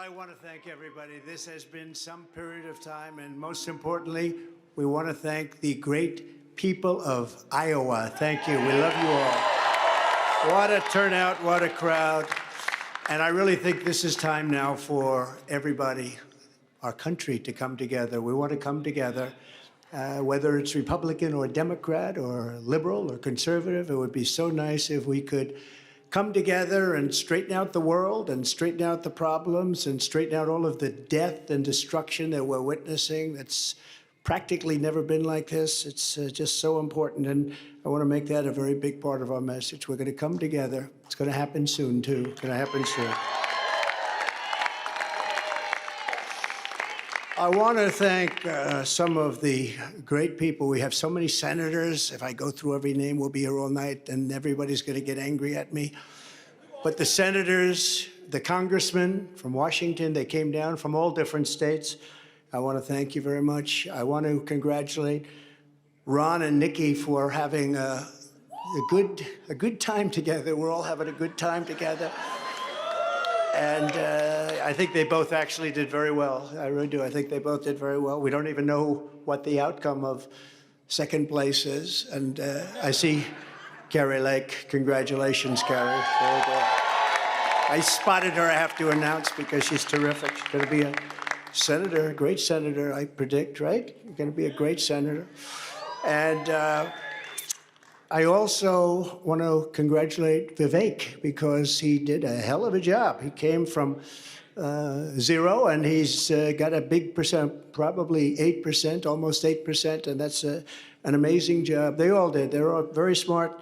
I want to thank everybody. This has been some period of time, and most importantly, we want to thank the great people of Iowa. Thank you. We love you all. What a turnout, what a crowd. And I really think this is time now for everybody, our country, to come together. We want to come together, whether it's Republican or Democrat or liberal or conservative. It would be so nice if we could come together and straighten out the world and straighten out the problems and straighten out all of the death and destruction that we're witnessing. That's practically never been like this. It's just so important, and I want to make that a very big part of our message. We're going to come together. It's going to happen soon, too. It's going to happen soon. I want to thank some of the great people. We have so many senators. If I go through every name, we'll be here all night, and everybody's going to get angry at me. But the senators, the congressmen from Washington, they came down from all different states. I want to thank you very much. I want to congratulate Ron and Nikki for having a good time together. We're all having a good time together. And I think they both actually did very well. I really do. I think they both did very well. We don't even know what the outcome of second place is. And I see Carrie Lake. Congratulations, Carrie. Very good. I spotted her, I have to announce, because she's terrific. She's going to be a senator, a great senator, I predict, right? You're going to be a great senator. And I also want to congratulate Vivek, because he did a hell of a job. He came from 0, and he's got a big percent, probably 8%, almost 8%, and that's an amazing job. They all did. They're all very smart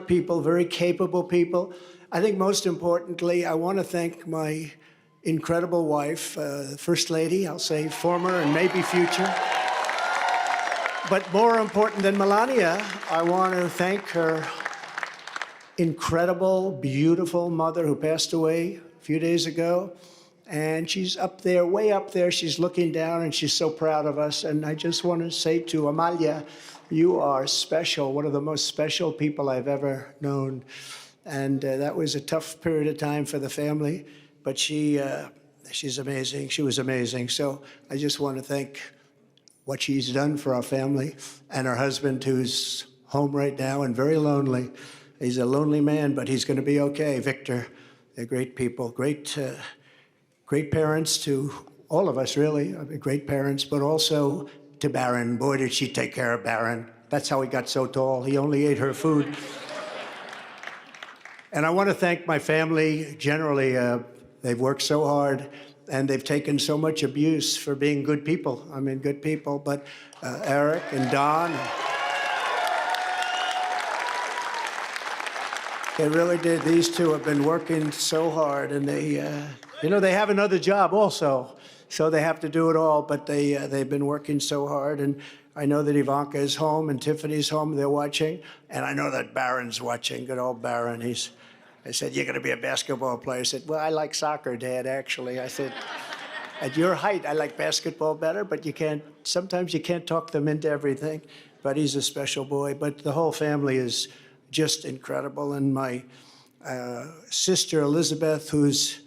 people, very capable people. I think most importantly, I want to thank my incredible wife, First Lady, I'll say former and maybe future. But more important than Melania, I want to thank her incredible, beautiful mother who passed away a few days ago. And she's up there, way up there. She's looking down, and she's so proud of us. And I just want to say to Amalia, you are special, one of the most special people I've ever known. And that was a tough period of time for the family. But she's amazing. She was amazing. So I just want to thank what she's done for our family, and her husband, who's home right now and very lonely. He's a lonely man, but he's going to be okay. Victor, they're great people, great parents to all of us, really, great parents, but also to Barron. Boy, did she take care of Barron. That's how he got so tall. He only ate her food. And I want to thank my family generally. They've worked so hard, and they've taken so much abuse for being good people. I mean, good people, but Eric and Don, they really did. These two have been working so hard, and they have another job also, so they have to do it all, but they've been working so hard. And I know that Ivanka is home and Tiffany's home, they're watching, and I know that Barron's watching, good old Barron. I said, you're going to be a basketball player. I said, well, I like soccer, Dad, actually. I said, at your height, I like basketball better, but sometimes you can't talk them into everything. But he's a special boy. But the whole family is just incredible. And my sister, Elizabeth, who's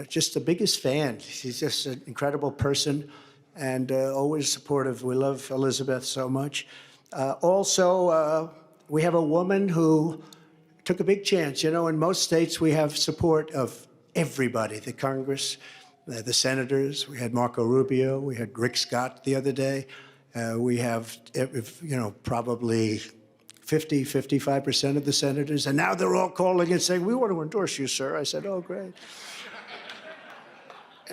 just the biggest fan. She's just an incredible person and always supportive. We love Elizabeth so much. Also, we have a woman who took a big chance. You know, in most states, we have support of everybody, the Congress, the senators. We had Marco Rubio. We had Rick Scott the other day. We have, probably 55% of the senators. And now they're all calling and saying, we want to endorse you, sir. I said, oh, great.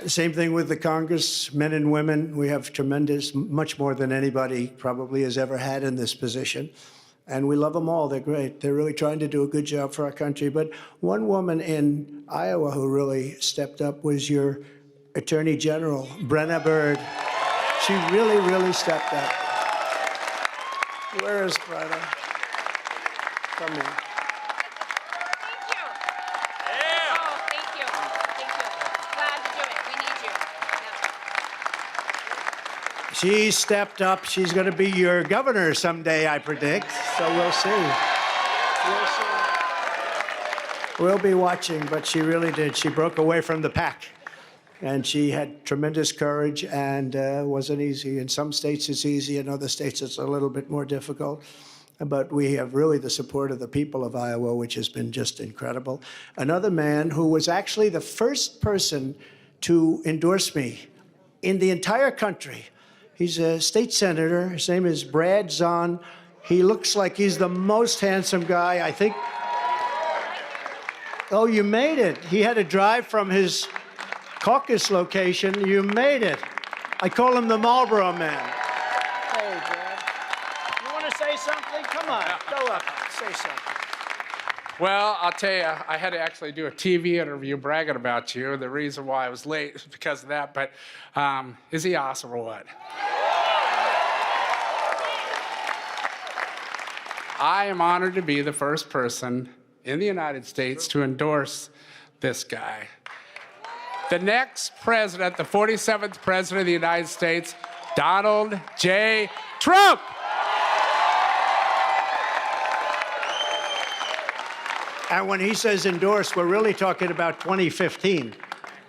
Same thing with the Congress, men and women. We have tremendous, much more than anybody probably has ever had in this position. And we love them all. They're great. They're really trying to do a good job for our country. But one woman in Iowa who really stepped up was your Attorney General, Brenna Byrd. She really, really stepped up. Where is Brenna? Come in. She stepped up. She's going to be your governor someday, I predict. So we'll see. We'll see. We'll be watching, but she really did. She broke away from the pack. And she had tremendous courage, and wasn't easy. In some states it's easy, in other states it's a little bit more difficult. But we have really the support of the people of Iowa, which has been just incredible. Another man who was actually the first person to endorse me in the entire country. He's a state senator. His name is Brad Zahn. He looks like he's the most handsome guy, I think. Oh, you made it. He had to drive from his caucus location. You made it. I call him the Marlboro Man. Hey, Brad. You want to say something? Come on, go up, say something. Well, I'll tell you, I had to actually do a TV interview bragging about you. The reason why I was late is because of that, but is he awesome or what? I am honored to be the first person in the United States to endorse this guy. The next president, the 47th president of the United States, Donald J. Trump. And when he says endorse, we're really talking about 2015.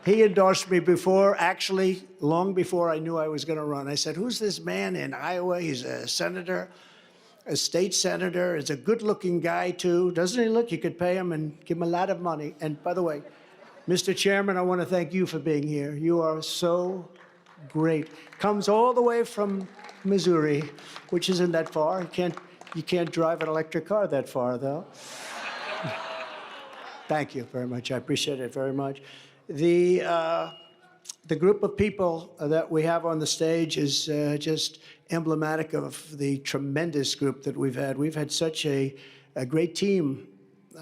He endorsed me before, actually, long before I knew I was going to run. I said, who's this man in Iowa? He's a senator, a state senator. He's a good-looking guy, too. Doesn't he look? You could pay him and give him a lot of money. And by the way, Mr. Chairman, I want to thank you for being here. You are so great. Comes all the way from Missouri, which isn't that far. You can't drive an electric car that far, though. Thank you very much. I appreciate it very much. The group of people that we have on the stage is just emblematic of the tremendous group that we've had. We've had such a great team.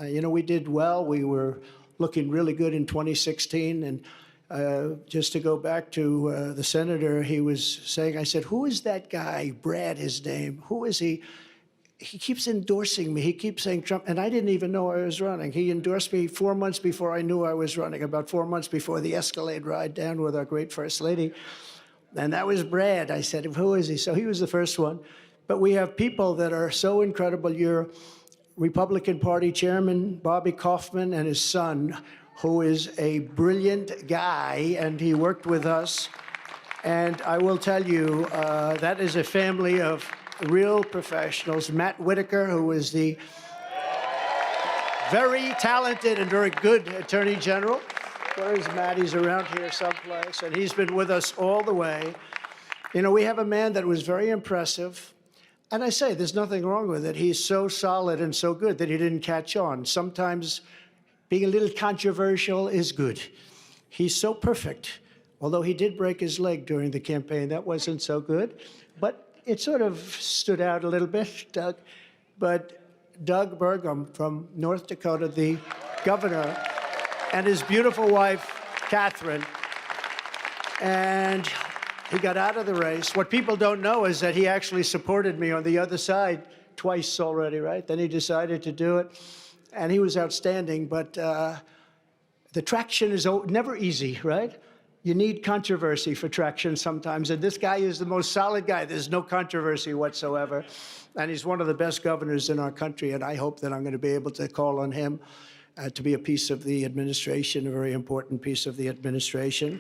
You know, we did well. We were looking really good in 2016. And just to go back to the senator, he was saying, I said, who is that guy? Brad, his name. Who is he? He keeps endorsing me. He keeps saying Trump, and I didn't even know I was running. He endorsed me 4 months before I knew I was running, about 4 months before the Escalade ride down with our great First Lady. And that was Brad. I said, who is he? So he was the first one. But we have people that are so incredible. Your Republican Party chairman, Bobby Kaufman, and his son, who is a brilliant guy, and he worked with us. And I will tell you, that is a family of real professionals. Matt Whitaker, who is the very talented and very good Attorney General. Where is Matt? He's around here someplace, and he's been with us all the way. You know, we have a man that was very impressive, and I say there's nothing wrong with it. He's so solid and so good that he didn't catch on. Sometimes being a little controversial is good. He's so perfect, although he did break his leg during the campaign. That wasn't so good, but it sort of stood out a little bit, Doug. But Doug Burgum from North Dakota, the governor, and his beautiful wife, Catherine, and he got out of the race. What people don't know is that he actually supported me on the other side twice already, right? Then he decided to do it, and he was outstanding. But the traction is never easy, right? You need controversy for traction sometimes, and this guy is the most solid guy. There's no controversy whatsoever, and he's one of the best governors in our country, and I hope that I'm going to be able to call on him to be a piece of the administration, a very important piece of the administration.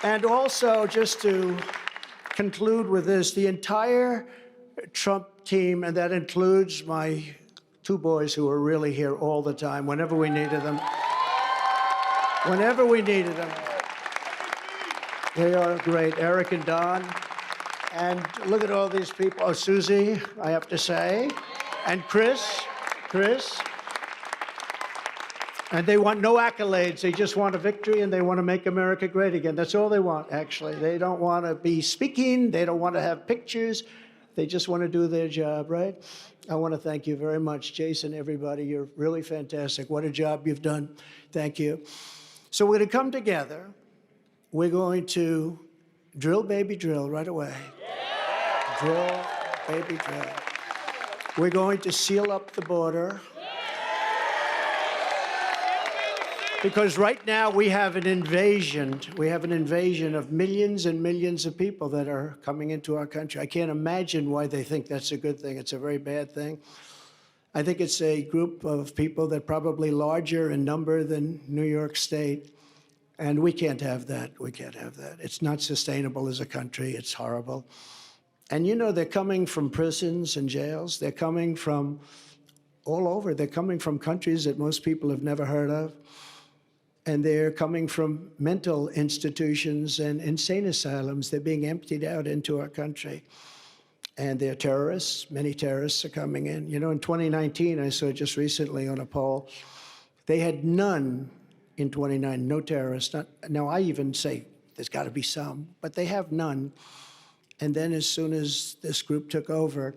And also, just to conclude with this, the entire Trump team, and that includes my two boys who are really here all the time, whenever we needed them. Whenever we needed them. They are great, Eric and Don. And look at all these people. Oh, Susie, I have to say. And Chris. And they want no accolades. They just want a victory, and they want to make America great again. That's all they want, actually. They don't want to be speaking. They don't want to have pictures. They just want to do their job, right? I want to thank you very much, Jason, everybody. You're really fantastic. What a job you've done. Thank you. So we're going to come together. We're going to drill, baby, drill right away. Yeah. Drill, baby, drill. We're going to seal up the border. Because right now we have an invasion. We have an invasion of millions and millions of people that are coming into our country. I can't imagine why they think that's a good thing. It's a very bad thing. I think it's a group of people that are probably larger in number than New York State. And we can't have that. We can't have that. It's not sustainable as a country. It's horrible. And you know, they're coming from prisons and jails. They're coming from all over. They're coming from countries that most people have never heard of. And they're coming from mental institutions and insane asylums. They're being emptied out into our country. And they're terrorists. Many terrorists are coming in. You know, in 2019, I saw just recently on a poll, they had none in 2019, no terrorists. Now, I even say there's got to be some, but they have none. And then as soon as this group took over,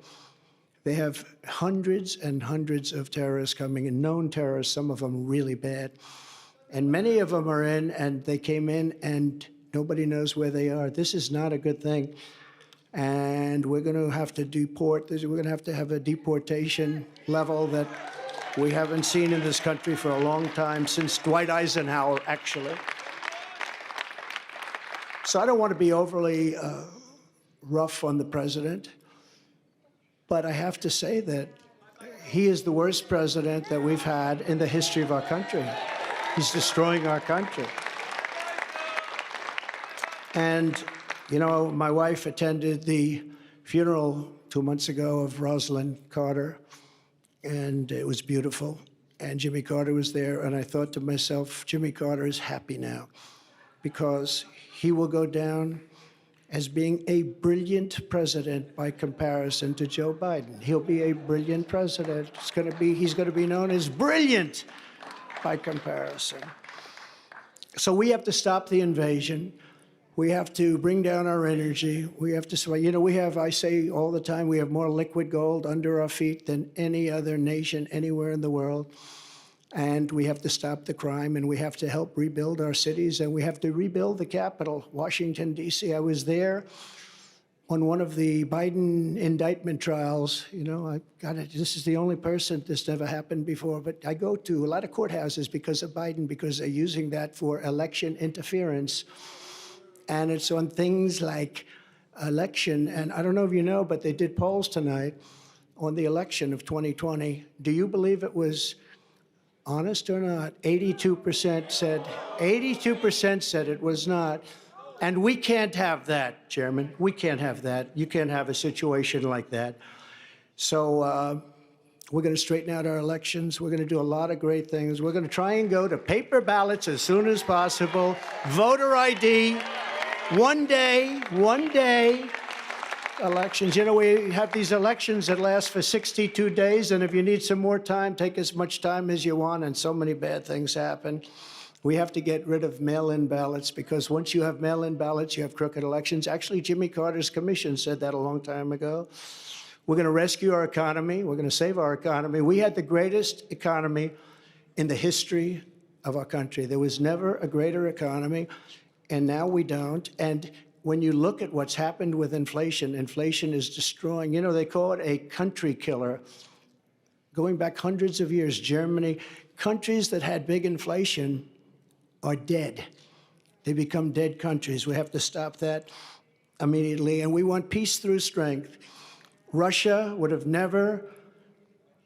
they have hundreds and hundreds of terrorists coming in, known terrorists, some of them really bad. And many of them are in, and they came in, and nobody knows where they are. This is not a good thing. And we're going to have to deport. We're going to have a deportation level that we haven't seen in this country for a long time, since Dwight Eisenhower, actually. So I don't want to be overly rough on the president, but I have to say that he is the worst president that we've had in the history of our country. He's destroying our country. And, you know, my wife attended the funeral 2 months ago of Rosalind Carter, and it was beautiful. And Jimmy Carter was there, and I thought to myself, Jimmy Carter is happy now, because he will go down as being a brilliant president by comparison to Joe Biden. He'll be a brilliant president. He's going to be known as brilliant by comparison. So we have to stop the invasion. We have to bring down our energy. We have to, you know, I say all the time, we have more liquid gold under our feet than any other nation anywhere in the world. And we have to stop the crime, and we have to help rebuild our cities, and we have to rebuild the Capitol, Washington, D.C. I was there on one of the Biden indictment trials. You know, this is the only person this never happened before, but I go to a lot of courthouses because of Biden, because they're using that for election interference. And it's on things like election. And I don't know if you know, but they did polls tonight on the election of 2020. Do you believe it was honest or not? 82% said it was not. And we can't have that, Chairman. We can't have that. You can't have a situation like that. So we're going to straighten out our elections. We're going to do a lot of great things. We're going to try and go to paper ballots as soon as possible. Voter ID. One day elections. You know, we have these elections that last for 62 days, and if you need some more time, take as much time as you want, and so many bad things happen. We have to get rid of mail-in ballots, because once you have mail-in ballots, you have crooked elections. Actually, Jimmy Carter's commission said that a long time ago. We're going to rescue our economy. We're going to save our economy. We had the greatest economy in the history of our country. There was never a greater economy. And now we don't. And when you look at what's happened with inflation, inflation is destroying. You know, they call it a country killer. Going back hundreds of years, Germany, countries that had big inflation are dead. They become dead countries. We have to stop that immediately. And we want peace through strength. Russia would have never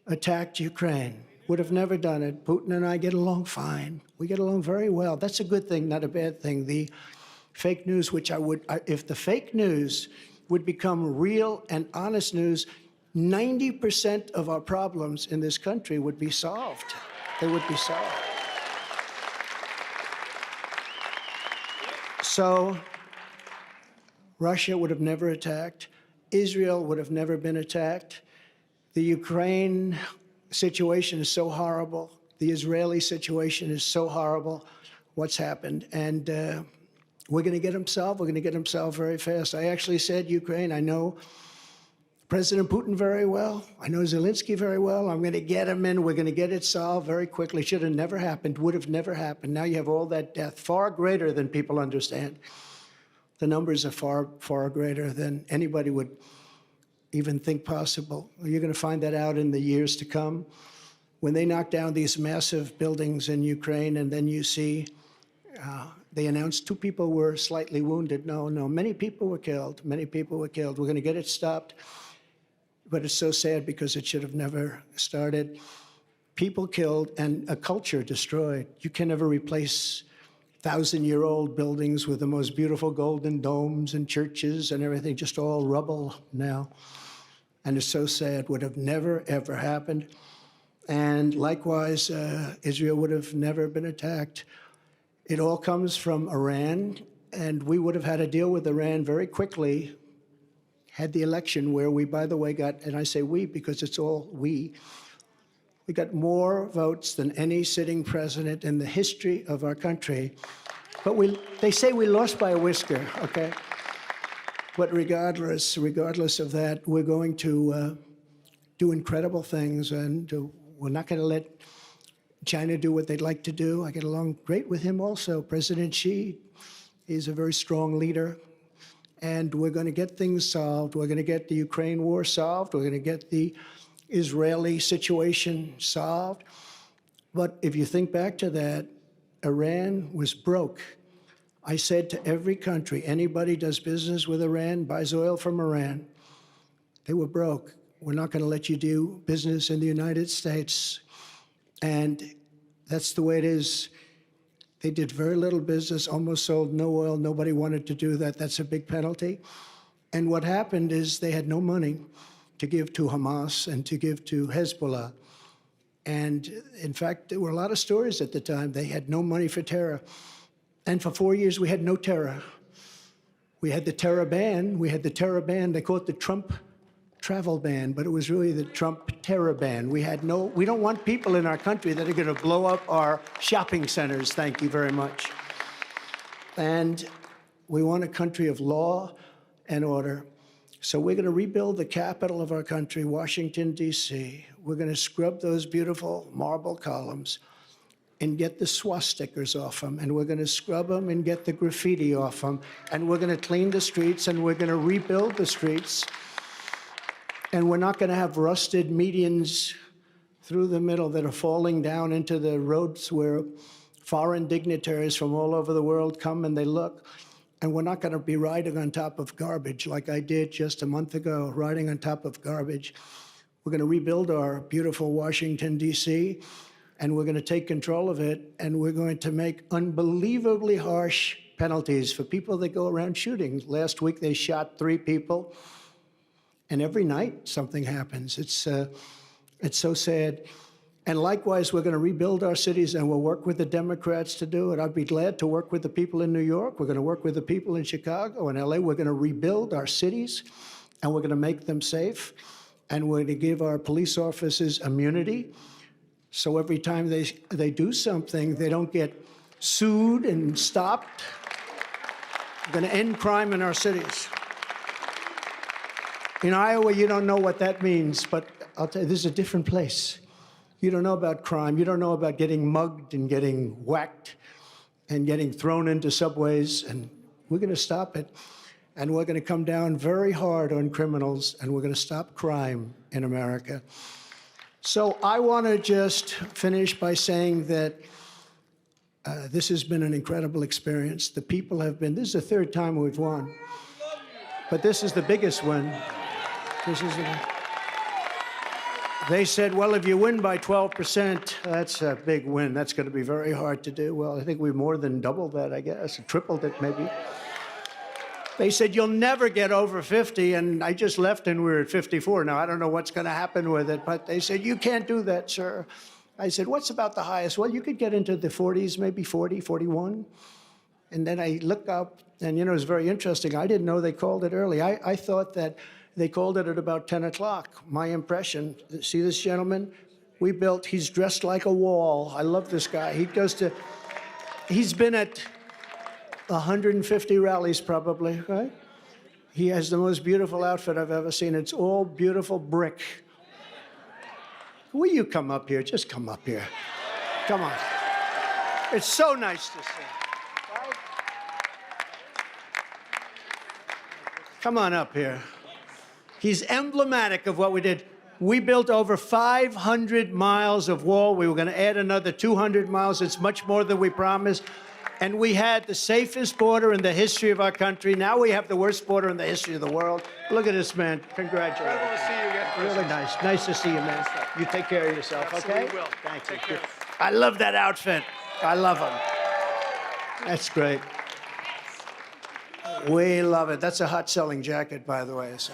attacked Ukraine. Would have never done it. Putin and I get along fine. We get along very well. That's a good thing, not a bad thing. The fake news, if the fake news would become real and honest news, 90% of our problems in this country would be solved. They would be solved. So Russia would have never attacked. Israel would have never been attacked. The Ukraine situation is so horrible. The Israeli situation is so horrible, what's happened. And we're going to get them solved. We're going to get them solved very fast. I actually said Ukraine. I know President Putin very well. I know Zelensky very well. I'm going to get them in. We're going to get it solved very quickly. Should have never happened. Would have never happened. Now you have all that death, far greater than people understand. The numbers are far, far greater than anybody would even think possible. You're going to find that out in the years to come. When they knock down these massive buildings in Ukraine, and then you see they announced 2 people were slightly wounded. No, many people were killed. Many people were killed. We're going to get it stopped but it's so sad because it should have never started. People killed and a culture destroyed. You can never replace 1,000-year-old buildings with the most beautiful golden domes and churches and everything, just all rubble now. And it's so sad, would have never, ever happened. And likewise, Israel would have never been attacked. It all comes from Iran, and we would have had to deal with Iran very quickly had the election where we, by the way, got, and I say we because it's all we got more votes than any sitting president in the history of our country. But they say we lost by a whisker, okay? But regardless of that, we're going to do incredible things, and we're not going to let China do what they'd like to do. I get along great with him also. President Xi is a very strong leader, and we're going to get things solved. We're going to get the Ukraine war solved. We're going to get the Israeli situation solved. But if you think back to that, Iran was broke. I said to every country, anybody does business with Iran, buys oil from Iran, they were broke. We're not going to let you do business in the United States. And that's the way it is. They did very little business, almost sold no oil. Nobody wanted to do that. That's a big penalty. And what happened is they had no money to give to Hamas and to give to Hezbollah. And in fact, there were a lot of stories at the time. They had no money for terror. And for 4 years, we had no terror. We had the terror ban. We had the terror ban. They call it the Trump travel ban, but it was really the Trump terror ban. We don't want people in our country that are going to blow up our shopping centers. Thank you very much. And we want a country of law and order. So we're going to rebuild the capital of our country, Washington, D.C. We're going to scrub those beautiful marble columns and get the swastikas off them, and we're going to scrub them and get the graffiti off them, and we're going to clean the streets, and we're going to rebuild the streets, and we're not going to have rusted medians through the middle that are falling down into the roads where foreign dignitaries from all over the world come and they look. And we're not going to be riding on top of garbage like I did just a month ago, riding on top of garbage. We're going to rebuild our beautiful Washington, D.C., and we're going to take control of it, and we're going to make unbelievably harsh penalties for people that go around shooting. Last week, they shot 3 people, and every night something happens. It's so sad. And likewise, we're going to rebuild our cities, and we'll work with the Democrats to do it. I'd be glad to work with the people in New York. We're going to work with the people in Chicago and LA. We're going to rebuild our cities, and we're going to make them safe. And we're going to give our police officers immunity. So every time they do something, they don't get sued and stopped. We're going to end crime in our cities. In Iowa, you don't know what that means, but I'll tell you, this is a different place. You don't know about crime. You don't know about getting mugged and getting whacked and getting thrown into subways. And we're going to stop it. And we're going to come down very hard on criminals, and we're going to stop crime in America. So I want to just finish by saying that this has been an incredible experience. The people have been, this is the 3rd time we've won. But this is the biggest win. They said, well, if you win by 12%, that's a big win. That's going to be very hard to do. Well, I think we more than doubled that, I guess, tripled it maybe. They said, you'll never get over 50, and I just left and we were at 54. Now, I don't know what's going to happen with it, but they said, you can't do that, sir. I said, what's about the highest? Well, you could get into the 40s, maybe 40, 41. And then I look up, and, you know, it's very interesting. I didn't know they called it early. I thought that they called it at about 10 o'clock. My impression, see this gentleman? He's dressed like a wall. I love this guy. He's been at 150 rallies probably, right? He has the most beautiful outfit I've ever seen. It's all beautiful brick. Will you come up here? Just come up here. Come on. It's so nice to see. Right? Come on up here. He's emblematic of what we did. We built over 500 miles of wall. We were going to add another 200 miles. It's much more than we promised. And we had the safest border in the history of our country. Now we have the worst border in the history of the world. Look at this man. Congratulations. Really nice. Nice to see you, man. You take care of yourself, okay? Absolutely will. Thank Take you. care. I love that outfit. I love them. That's great. We love it. That's a hot-selling jacket, by the way. So.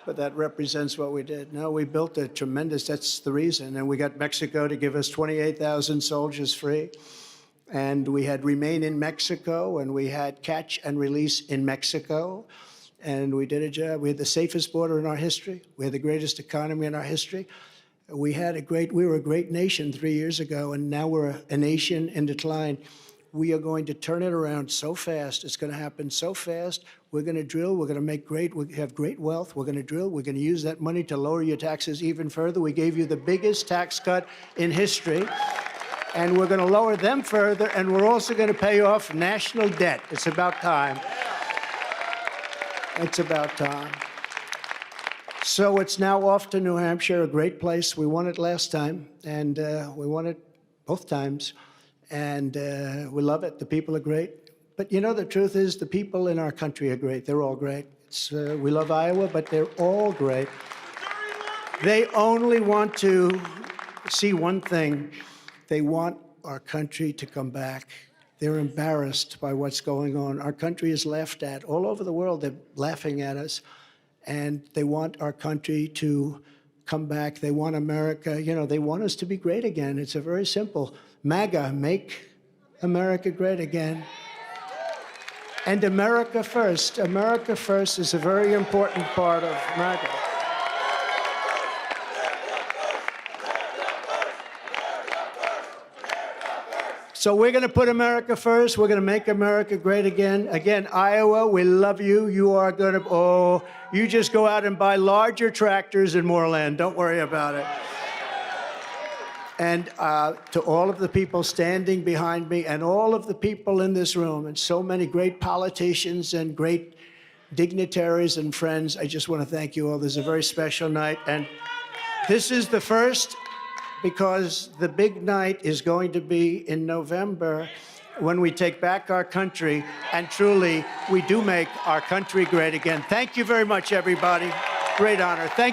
But that represents what we did. No, we built a tremendous, that's the reason. And we got Mexico to give us 28,000 soldiers free. And we had Remain in Mexico, and we had Catch and Release in Mexico. And we did a job. We had the safest border in our history. We had the greatest economy in our history. We were a great nation 3 years ago, and now we're a nation in decline. We are going to turn it around so fast. It's going to happen so fast. We're going to drill. We're going to we have great wealth. We're going to drill. We're going to use that money to lower your taxes even further. We gave you the biggest tax cut in history, and we're going to lower them further, and we're also going to pay off national debt. It's about time. It's about time. So it's now off to New Hampshire, a great place. We won it last time, and we won it both times. And we love it. The people are great. But you know, the truth is the people in our country are great. They're all great. We love Iowa, but they're all great. They only want to see one thing. They want our country to come back. They're embarrassed by what's going on. Our country is laughed at. All over the world, they're laughing at us. And they want our country to come back. They want America, you know, they want us to be great again. It's a very simple. MAGA, make America great again. And America first. America first is a very important part of MAGA. So we're going to put America first. We're going to make America great again. Again, Iowa, we love you. You are going to, you just go out and buy larger tractors and more land. Don't worry about it. And to all of the people standing behind me and all of the people in this room and so many great politicians and great dignitaries and friends, I just want to thank you all. This is a very special night. And this is the first, because the big night is going to be in November when we take back our country, and truly, we do make our country great again. Thank you very much, everybody. Great honor. Thank